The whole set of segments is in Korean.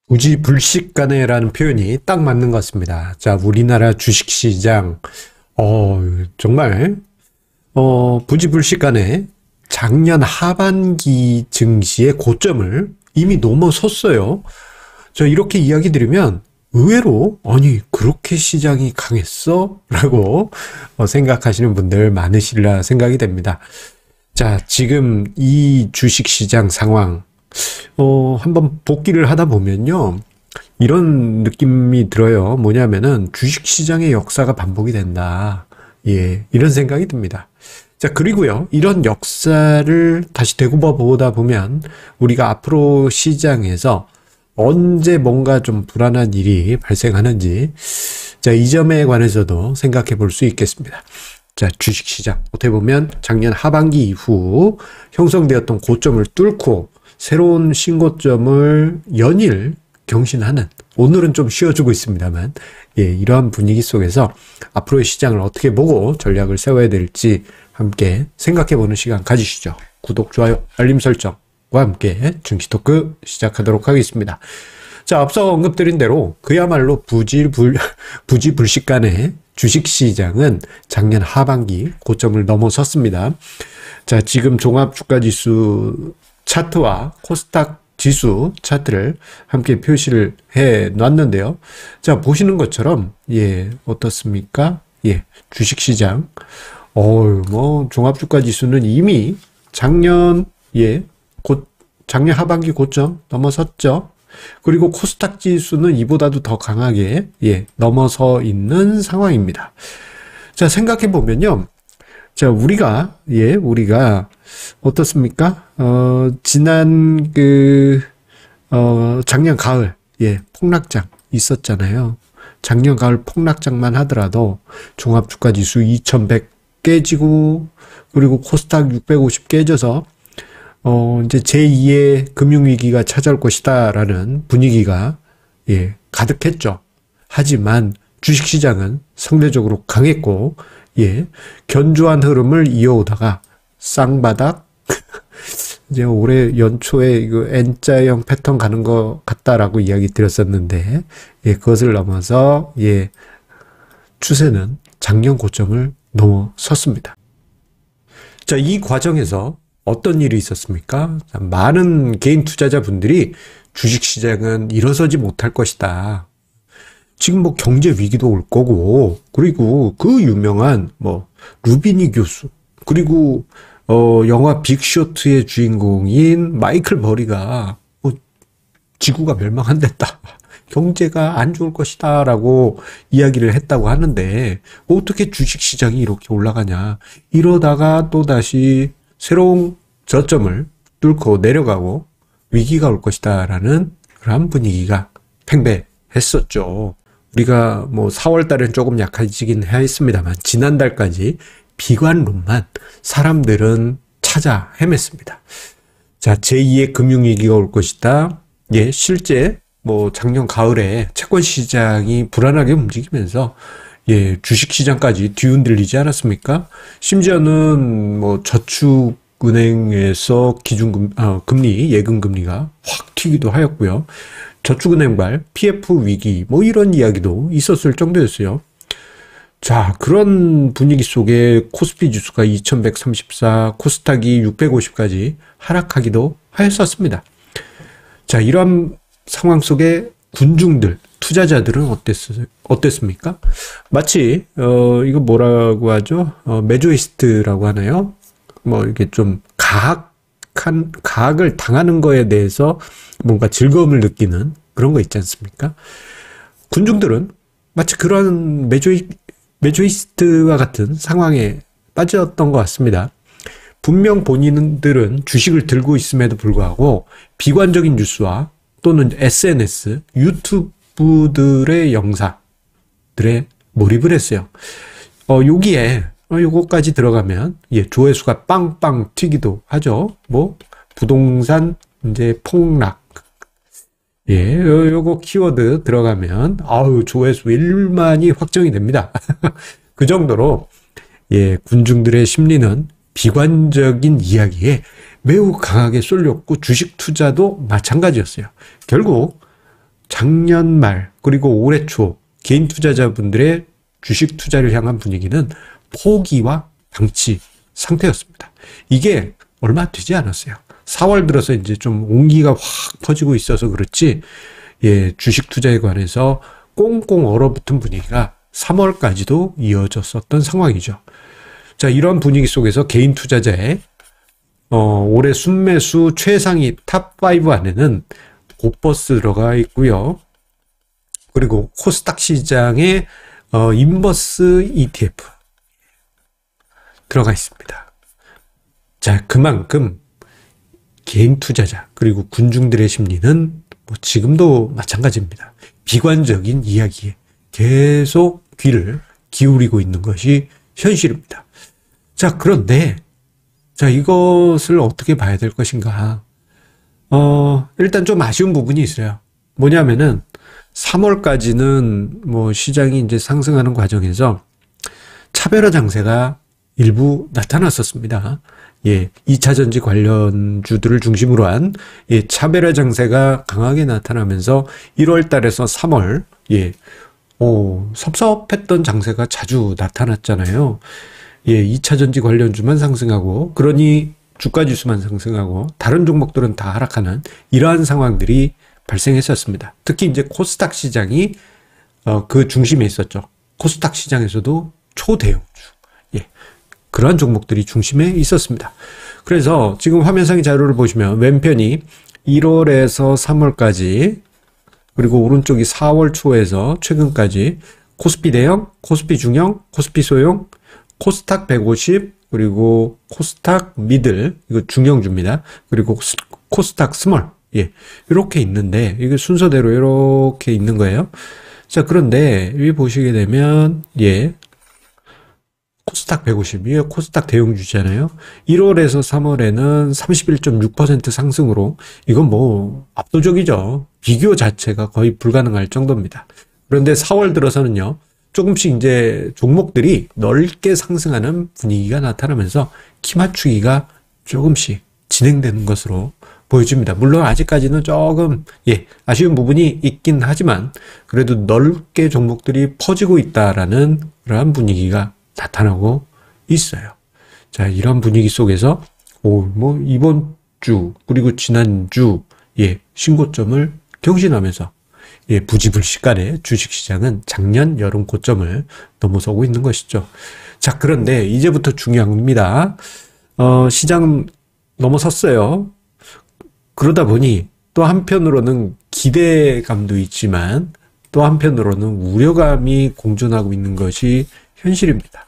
부지불식간에라는 표현이 딱 맞는 것 같습니다. 자, 우리나라 주식시장, 정말, 부지불식간에 작년 하반기 증시의 고점을 이미 넘어섰어요. 저 이렇게 이야기 드리면 의외로, 아니, 그렇게 시장이 강했어? 라고 생각하시는 분들 많으시리라 생각이 됩니다. 자, 지금 이 주식시장 상황, 한번 복기를 하다 보면요. 이런 느낌이 들어요. 뭐냐면은 주식시장의 역사가 반복이 된다. 예, 이런 생각이 듭니다. 자, 그리고요. 이런 역사를 다시 되짚어 보다 보면 우리가 앞으로 시장에서 언제 뭔가 좀 불안한 일이 발생하는지, 자, 이 점에 관해서도 생각해 볼 수 있겠습니다. 자, 주식시장. 어떻게 보면 작년 하반기 이후 형성되었던 고점을 뚫고 새로운 신고점을 연일 경신하는, 오늘은 좀 쉬어주고 있습니다만, 예, 이러한 분위기 속에서 앞으로의 시장을 어떻게 보고 전략을 세워야 될지 함께 생각해보는 시간 가지시죠. 구독, 좋아요, 알림 설정과 함께 증시토크 시작하도록 하겠습니다. 자, 앞서 언급드린 대로 그야말로 부지불식간의 주식시장은 작년 하반기 고점을 넘어섰습니다. 자, 지금 종합주가지수 차트와 코스닥 지수 차트를 함께 표시를 해 놨는데요. 자, 보시는 것처럼, 예, 어떻습니까? 예, 주식시장. 종합주가 지수는 이미 작년 하반기 고점 넘어섰죠. 그리고 코스닥 지수는 이보다도 더 강하게, 예, 넘어서 있는 상황입니다. 자, 생각해 보면요. 자, 우리가 어떻습니까? 지난 작년 가을, 예, 폭락장 있었잖아요. 작년 가을 폭락장만 하더라도 종합주가지수 2100 깨지고, 그리고 코스닥 650 깨져서, 이제 제2의 금융위기가 찾아올 것이다 라는 분위기가, 예, 가득했죠. 하지만 주식시장은 상대적으로 강했고, 예, 견조한 흐름을 이어오다가 쌍바닥, 이제 올해 연초에 이거 N자형 패턴 가는 것 같다라고 이야기 드렸었는데, 예, 그것을 넘어서, 예, 추세는 작년 고점을 넘어섰습니다. 자, 이 과정에서 어떤 일이 있었습니까? 자, 많은 개인 투자자분들이 주식시장은 일어서지 못할 것이다. 지금 뭐 경제 위기도 올 거고, 그리고 그 유명한 루비니 교수, 그리고 영화 빅쇼트의 주인공인 마이클 버리가 지구가 멸망한댔다. 경제가 안 좋을 것이다 라고 이야기를 했다고 하는데, 어떻게 주식시장이 이렇게 올라가냐. 이러다가 또다시 새로운 저점을 뚫고 내려가고 위기가 올 것이다 라는 그런 분위기가 팽배했었죠. 우리가 4월 달엔 조금 약해지긴 했습니다만 지난달까지 비관론만 사람들은 찾아 헤맸습니다. 자, 제2의 금융위기가 올 것이다. 예, 실제 작년 가을에 채권 시장이 불안하게 움직이면서, 예, 주식 시장까지 뒤흔들리지 않았습니까? 심지어는 저축은행에서 금리, 예금 금리가 확 튀기도 하였고요. 저축은행발 PF 위기 이런 이야기도 있었을 정도였어요. 자, 그런 분위기 속에 코스피 지수가 2134, 코스닥이 650까지 하락하기도 하였었습니다. 자, 이런 상황 속에 군중들, 투자자들은 어땠습니까? 마치 이거 뭐라고 하죠? 매조이스트라고 하나요? 이렇게 좀 가학을 당하는 거에 대해서 뭔가 즐거움을 느끼는 그런 거 있지 않습니까? 군중들은 마치 그런 매조이스트와 같은 상황에 빠졌던 것 같습니다. 분명 본인들은 주식을 들고 있음에도 불구하고 비관적인 뉴스와 또는 SNS, 유튜브들의 영상들에 몰입을 했어요. 여기에 요거까지 들어가면, 예, 조회수가 빵빵 튀기도 하죠. 부동산 이제 폭락. 예, 요거 키워드 들어가면 조회수 1만이 확정이 됩니다. 그 정도로, 예, 군중들의 심리는 비관적인 이야기에 매우 강하게 쏠렸고 주식 투자도 마찬가지였어요. 결국 작년 말 그리고 올해 초 개인 투자자분들의 주식 투자를 향한 분위기는 포기와 방치 상태였습니다. 이게 얼마 되지 않았어요. 4월 들어서 이제 좀 온기가 확 퍼지고 있어서 그렇지, 예, 주식 투자에 관해서 꽁꽁 얼어붙은 분위기가 3월까지도 이어졌었던 상황이죠. 자, 이런 분위기 속에서 개인 투자자의 올해 순매수 최상위 탑5 안에는 고버스 들어가 있고요. 그리고 코스닥 시장의 인버스 ETF 들어가 있습니다. 자, 그만큼 개인 투자자 그리고 군중들의 심리는 뭐 지금도 마찬가지입니다. 비관적인 이야기에 계속 귀를 기울이고 있는 것이 현실입니다. 자, 그런데 자, 이것을 어떻게 봐야 될 것인가? 일단 좀 아쉬운 부분이 있어요. 뭐냐면은 3월까지는 뭐 시장이 이제 상승하는 과정에서 차별화 장세가 일부 나타났었습니다. 예, 2차 전지 관련주들을 중심으로 한 차별화 장세가 강하게 나타나면서 1월 달에서 3월, 섭섭했던 장세가 자주 나타났잖아요. 예, 2차 전지 관련주만 상승하고, 그러니 주가 지수만 상승하고, 다른 종목들은 다 하락하는 이러한 상황들이 발생했었습니다. 특히 이제 코스닥 시장이 그 중심에 있었죠. 코스닥 시장에서도 초대형주, 그러한 종목들이 중심에 있었습니다. 그래서 지금 화면상의 자료를 보시면 왼편이 1월에서 3월까지, 그리고 오른쪽이 4월 초에서 최근까지 코스피 대형, 코스피 중형, 코스피 소형, 코스닥 150, 그리고 코스닥 미들, 이거 중형주입니다. 그리고 코스닥 스몰, 이렇게 있는데, 이게 순서대로 이렇게 있는 거예요. 자, 그런데 여기 보시게 되면, 코스닥 150, 이게 코스닥 대형주잖아요. 1월에서 3월에는 31.6% 상승으로, 이건 뭐 압도적이죠. 비교 자체가 거의 불가능할 정도입니다. 그런데 4월 들어서는요, 조금씩 이제 종목들이 넓게 상승하는 분위기가 나타나면서 키 맞추기가 조금씩 진행되는 것으로 보여집니다. 물론 아직까지는 조금 아쉬운 부분이 있긴 하지만 그래도 넓게 종목들이 퍼지고 있다라는 그러한 분위기가 나타나고 있어요. 자, 이런 분위기 속에서 뭐 이번 주 그리고 지난주 신고점을 경신하면서 부지불식간에 주식시장은 작년 여름 고점을 넘어서고 있는 것이죠. 자, 그런데 이제부터 중요합니다. 시장 넘어섰어요. 그러다 보니 또 한편으로는 기대감도 있지만 또 한편으로는 우려감이 공존하고 있는 것이 현실입니다.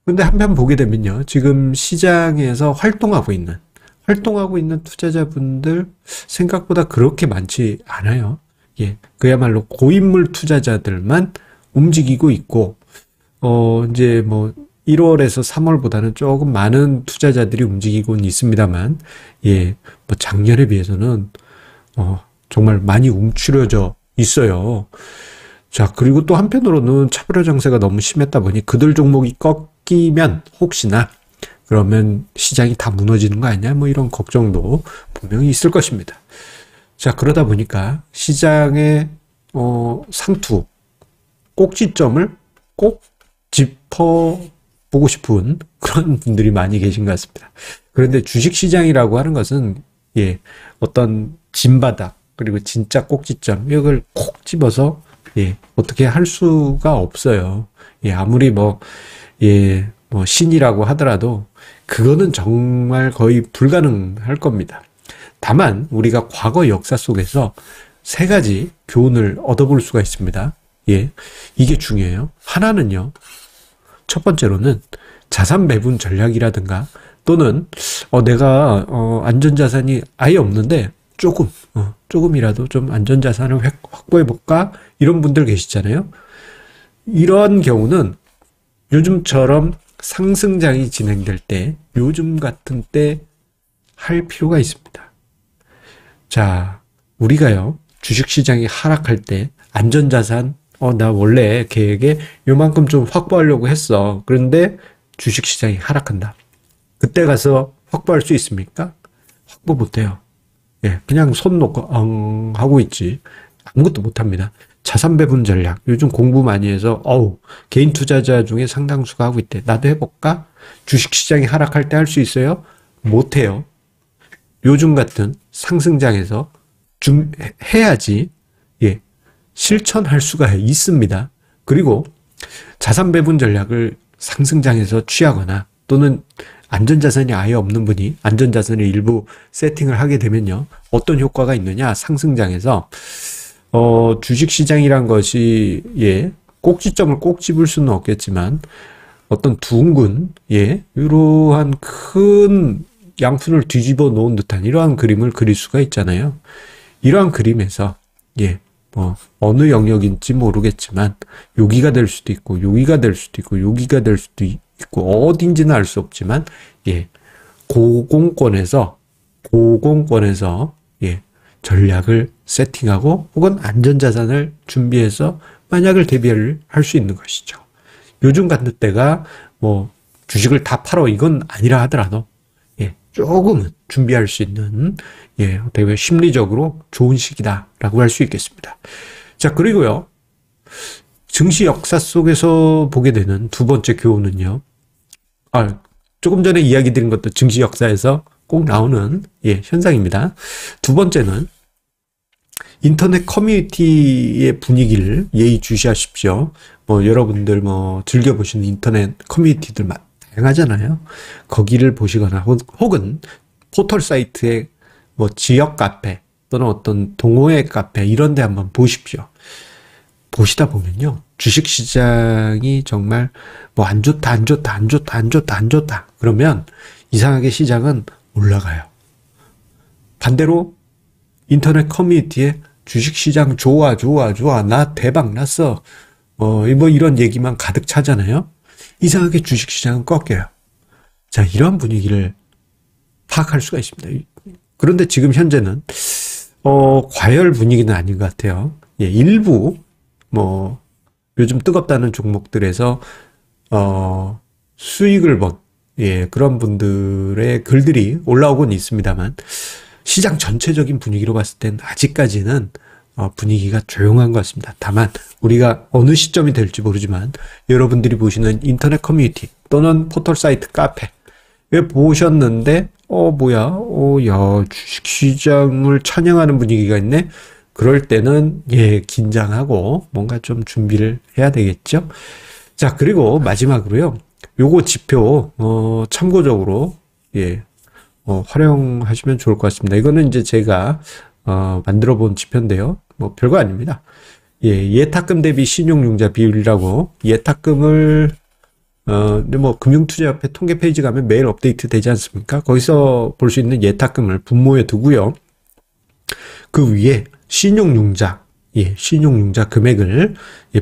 그런데 한편 보게 되면요, 지금 시장에서 활동하고 있는 투자자분들 생각보다 그렇게 많지 않아요. 그야말로 고인물 투자자들만 움직이고 있고, 이제 뭐 1월에서 3월보다는 조금 많은 투자자들이 움직이고는 있습니다만, 뭐 작년에 비해서는 정말 많이 움츠려져 있어요. 자, 그리고 또 한편으로는 차별화 장세가 너무 심했다 보니 그들 종목이 꺾이면 혹시나 그러면 시장이 다 무너지는 거 아니냐, 뭐 이런 걱정도 분명히 있을 것입니다. 자, 그러다 보니까 시장의 상투, 꼭지점을 꼭 짚어보고 싶은 그런 분들이 많이 계신 것 같습니다. 그런데 주식시장이라고 하는 것은 어떤 진바닥 그리고 진짜 꼭지점, 이걸 콕 집어서 어떻게 할 수가 없어요. 아무리 뭐 신이라고 하더라도 그거는 정말 거의 불가능할 겁니다. 다만 우리가 과거 역사 속에서 세 가지 교훈을 얻어볼 수가 있습니다. 이게 중요해요. 하나는요, 첫 번째로는 자산 배분 전략이라든가 또는 내가 안전자산이 아예 없는데 조금이라도 좀 안전자산을 확보해볼까, 이런 분들 계시잖아요. 이런 경우는 요즘처럼 상승장이 진행될 때, 요즘 같은 때 할 필요가 있습니다. 자, 우리가요, 주식시장이 하락할 때 안전자산, 나 원래 계획에 요만큼 좀 확보하려고 했어. 그런데 주식시장이 하락한다. 그때 가서 확보할 수 있습니까? 확보 못해요. 그냥 손 놓고 하고 있지. 아무것도 못합니다. 자산 배분 전략. 요즘 공부 많이 해서 개인 투자자 중에 상당수가 하고 있대. 나도 해볼까? 주식시장이 하락할 때 할 수 있어요? 못해요. 요즘 같은 상승장에서 좀 해야지 실천할 수가 있습니다. 그리고 자산 배분 전략을 상승장에서 취하거나 또는 안전자산이 아예 없는 분이 안전자산을 일부 세팅을 하게 되면요. 어떤 효과가 있느냐? 상승장에서 주식시장이란 것이 꼭지점을 꼭 집을 수는 없겠지만 어떤 둥근 이러한 큰 양푼을 뒤집어 놓은 듯한 이러한 그림을 그릴 수가 있잖아요. 이러한 그림에서 어느 영역인지 모르겠지만 여기가 될 수도 있고 여기가 될 수도 있고 여기가 될 수도 있고 어딘지는 알 수 없지만 고공권에서 전략을 세팅하고 혹은 안전자산을 준비해서 만약을 대비를 할 수 있는 것이죠. 요즘 같은 때가 주식을 다 팔어 이건 아니라 하더라도 조금은 준비할 수 있는 되게 심리적으로 좋은 시기다라고 할 수 있겠습니다. 자, 그리고요. 증시 역사 속에서 보게 되는 두 번째 교훈은요. 조금 전에 이야기 드린 것도 증시 역사에서 꼭 나오는 현상입니다. 두 번째는 인터넷 커뮤니티의 분위기를 예의주시하십시오. 여러분들 즐겨보시는 인터넷 커뮤니티들 다양하잖아요. 거기를 보시거나 혹은 포털 사이트의 지역 카페 또는 어떤 동호회 카페 이런 데 한번 보십시오. 보시다 보면요. 주식시장이 정말 안 좋다 그러면 이상하게 시장은 올라가요. 반대로 인터넷 커뮤니티에 주식시장 좋아 나 대박 났어 이런 얘기만 가득 차잖아요. 이상하게 주식시장은 꺾여요. 자, 이런 분위기를 파악할 수가 있습니다. 그런데 지금 현재는 과열 분위기는 아닌 것 같아요. 일부 요즘 뜨겁다는 종목들에서 수익을 본 그런 분들의 글들이 올라오곤 있습니다만 시장 전체적인 분위기로 봤을 땐 아직까지는 분위기가 조용한 것 같습니다. 다만 우리가 어느 시점이 될지 모르지만 여러분들이 보시는 인터넷 커뮤니티 또는 포털 사이트 카페 보셨는데 야 주식시장을 찬양하는 분위기가 있네. 그럴 때는 긴장하고 뭔가 좀 준비를 해야 되겠죠. 자, 그리고 마지막으로요. 요거 지표 참고적으로 활용하시면 좋을 것 같습니다. 이거는 이제 제가 만들어 본 지표인데요. 별거 아닙니다. 예탁금 대비 신용융자 비율이라고 예탁금을 금융투자협회 통계 페이지 가면 매일 업데이트 되지 않습니까? 거기서 볼 수 있는 예탁금을 분모에 두고요. 그 위에 신용융자 금액을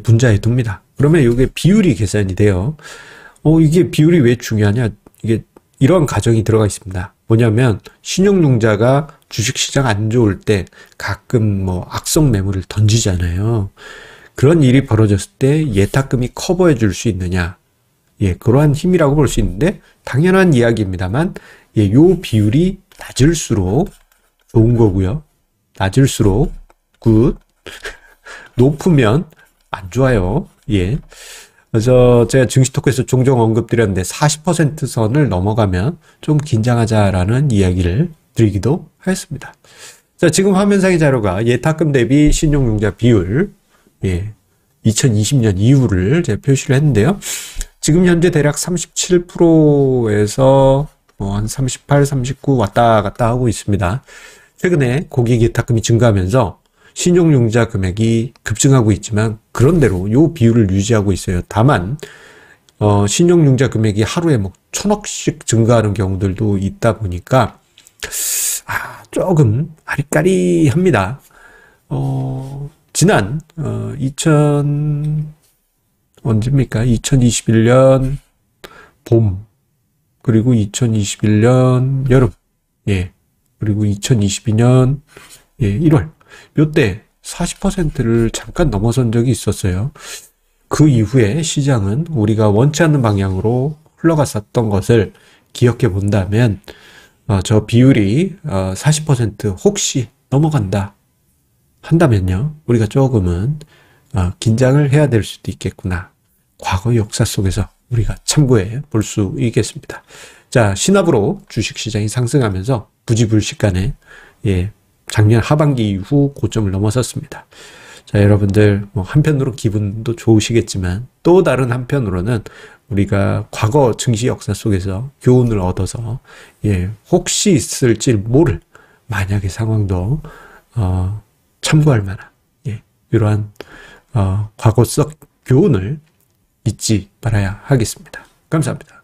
분자해 둡니다. 그러면 이게 비율이 계산이 돼요. 이게 비율이 왜 중요하냐? 이게 이러한 가정이 들어가 있습니다. 뭐냐면 신용융자가 주식시장 안 좋을 때 가끔 악성 매물을 던지잖아요. 그런 일이 벌어졌을 때 예탁금이 커버해 줄 수 있느냐? 그러한 힘이라고 볼 수 있는데 당연한 이야기입니다만 요 비율이 낮을수록 좋은 거고요. 낮을수록 굿. 높으면 안 좋아요. 그래서 제가 증시 토크에서 종종 언급드렸는데 40% 선을 넘어가면 좀 긴장하자라는 이야기를 드리기도 하였습니다. 자, 지금 화면상의 자료가 예탁금 대비 신용융자 비율 2020년 이후를 제가 표시를 했는데요. 지금 현재 대략 37%에서 한 38, 39 왔다 갔다 하고 있습니다. 최근에 고객 예탁금이 증가하면서 신용융자 금액이 급증하고 있지만 그런대로 요 비율을 유지하고 있어요. 다만 신용융자 금액이 하루에 1,000억씩 증가하는 경우들도 있다 보니까 조금 아리까리합니다. 지난 2021년 봄 그리고 2021년 여름 그리고 2022년 1월 요때 40%를 잠깐 넘어선 적이 있었어요. 그 이후에 시장은 우리가 원치 않는 방향으로 흘러갔었던 것을 기억해 본다면 저 비율이 40% 혹시 넘어간다 한다면요, 우리가 조금은 긴장을 해야 될 수도 있겠구나. 과거 역사 속에서 우리가 참고해 볼 수 있겠습니다. 자, 신압으로 주식시장이 상승하면서 부지불식간에 작년 하반기 이후 고점을 넘어섰습니다. 자, 여러분들 한편으로 기분도 좋으시겠지만 또 다른 한편으로는 우리가 과거 증시 역사 속에서 교훈을 얻어서 혹시 있을지 모를 만약의 상황도 참고할 만한 이러한 과거 속 교훈을 잊지 말아야 하겠습니다. 감사합니다.